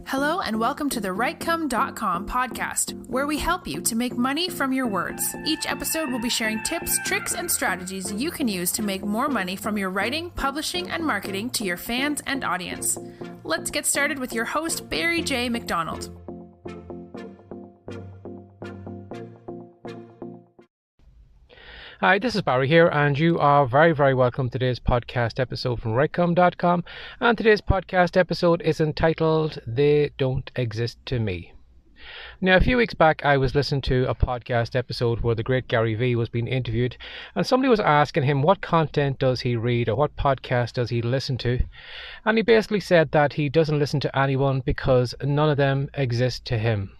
Hello and welcome to the Writecome.com podcast, where we help you to make money from your words. Each episode will be sharing tips, tricks, and strategies you can use to make more money from your writing, publishing, and marketing to your fans and audience. Let's get started with your host, Barry J. McDonald. Hi, this is Barry here, and you are very welcome to today's podcast episode from Writecome.com. And today's podcast episode is entitled, They Don't Exist to Me. Now, a few weeks back, I was listening to a podcast episode where the great Gary Vee was being interviewed, and somebody was asking him what content does he read or what podcast does he listen to. And he basically said that he doesn't listen to anyone because none of them exist to him.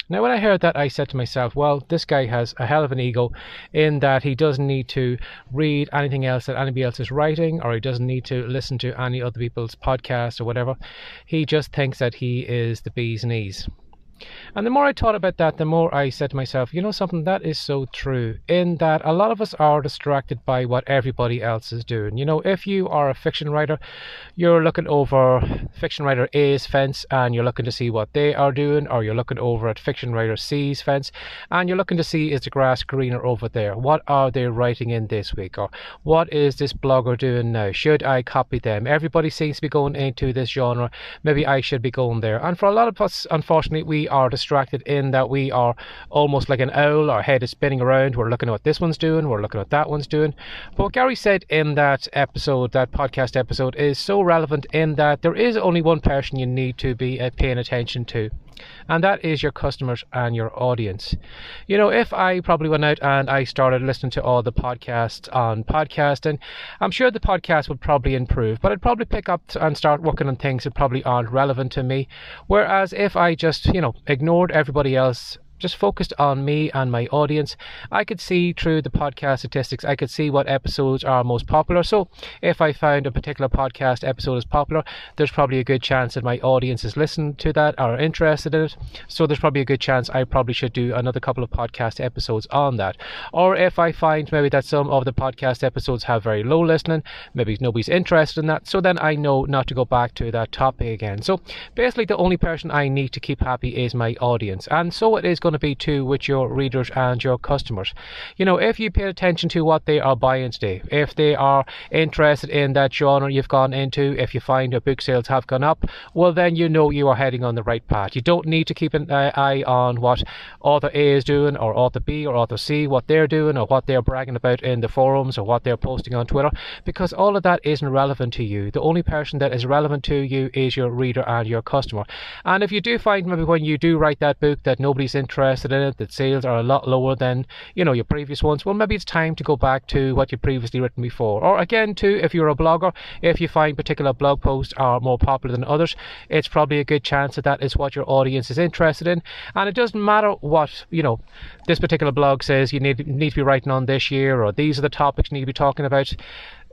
Now, when I heard that, I said to myself, well, this guy has a hell of an ego in that he doesn't need to read anything else that anybody else is writing, or he doesn't need to listen to any other people's podcasts or whatever. He just thinks that he is the bee's knees. And the more I thought about that, the more I said to myself, you know something, that is so true, in that a lot of us are distracted by what everybody else is doing. You know, if you are a fiction writer, you're looking over fiction writer A's fence and you're looking to see what they are doing, or you're looking over at fiction writer C's fence and you're looking to see, is the grass greener over there? What are they writing in this week? Or what is this blogger doing now? Should I copy them? Everybody seems to be going into this genre. Maybe I should be going there. And for a lot of us, unfortunately, we are distracted in that we are almost like an owl. Our head is spinning around. We're looking at what this one's doing. We're looking at what that one's doing. But what Gary said in that episode, that podcast episode, is so relevant in that there is only one person you need to be paying attention to. And that is your customers and your audience. You know, if I probably went out and I started listening to all the podcasts on podcasting, I'm sure the podcast would probably improve, but I'd probably pick up and start working on things that probably aren't relevant to me. Whereas if I just, ignored everybody else, just focused on me and my audience, I could see through the podcast statistics, I could see what episodes are most popular. So if I found a particular podcast episode is popular, there's probably a good chance that my audience is listening to that or interested in it. So there's probably a good chance I probably should do another couple of podcast episodes on that. Or if I find maybe that some of the podcast episodes have very low listening, maybe nobody's interested in that, so then I know not to go back to that topic again. So basically the only person I need to keep happy is my audience. And so it is going to be too with your readers and your customers. You know, if you pay attention to what they are buying today, if they are interested in that genre you've gone into, if you find your book sales have gone up, well then you know you are heading on the right path. You don't need to keep an eye on what author A is doing or author B or author C, what they're doing or what they're bragging about in the forums or what they're posting on Twitter, because all of that isn't relevant to you. The only person that is relevant to you is your reader and your customer. And if you do find maybe when you do write that book that nobody's interested in it, that sales are a lot lower than your previous ones, well maybe it's time to go back to what you've previously written before. Or again too, if you're a blogger, if you find particular blog posts are more popular than others, it's probably a good chance that that is what your audience is interested in. And it doesn't matter what this particular blog says you need to be writing on this year, or these are the topics you need to be talking about.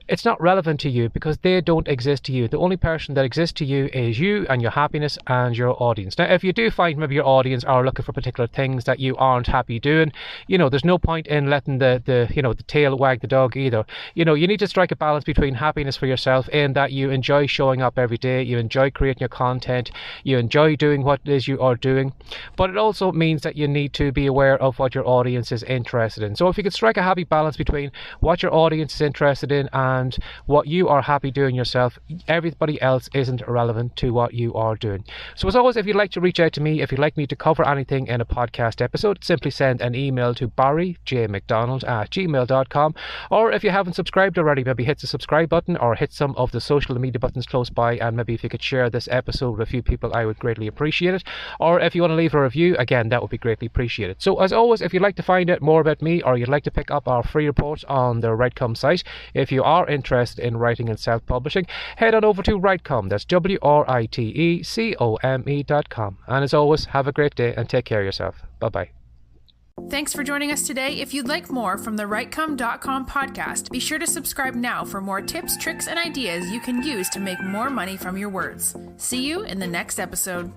It's not relevant to you because they don't exist to you. The only person that exists to you is you and your happiness and your audience. Now, if you do find maybe your audience are looking for particular things that you aren't happy doing, there's no point in letting the tail wag the dog either. You need to strike a balance between happiness for yourself in that you enjoy showing up every day, you enjoy creating your content, you enjoy doing what it is you are doing, but it also means that you need to be aware of what your audience is interested in. So if you could strike a happy balance between what your audience is interested in and what you are happy doing yourself, everybody else isn't relevant to what you are doing. So as always, if you'd like to reach out to me, if you'd like me to cover anything in a podcast episode, simply send an email to barryjmcdonald@gmail.com. or if you haven't subscribed already, maybe hit the subscribe button or hit some of the social media buttons close by, and maybe if you could share this episode with a few people, I would greatly appreciate it. Or if you want to leave a review, again, that would be greatly appreciated. So as always, if you'd like to find out more about me, or you'd like to pick up our free reports on the Writecome site, if you are interested in writing and self-publishing, head on over to Writecome. That's WRITECOME.com. And as always, have a great day and take care of yourself. Bye-bye. Thanks for joining us today. If you'd like more from the Writecome.com podcast, be sure to subscribe now for more tips, tricks, and ideas you can use to make more money from your words. See you in the next episode.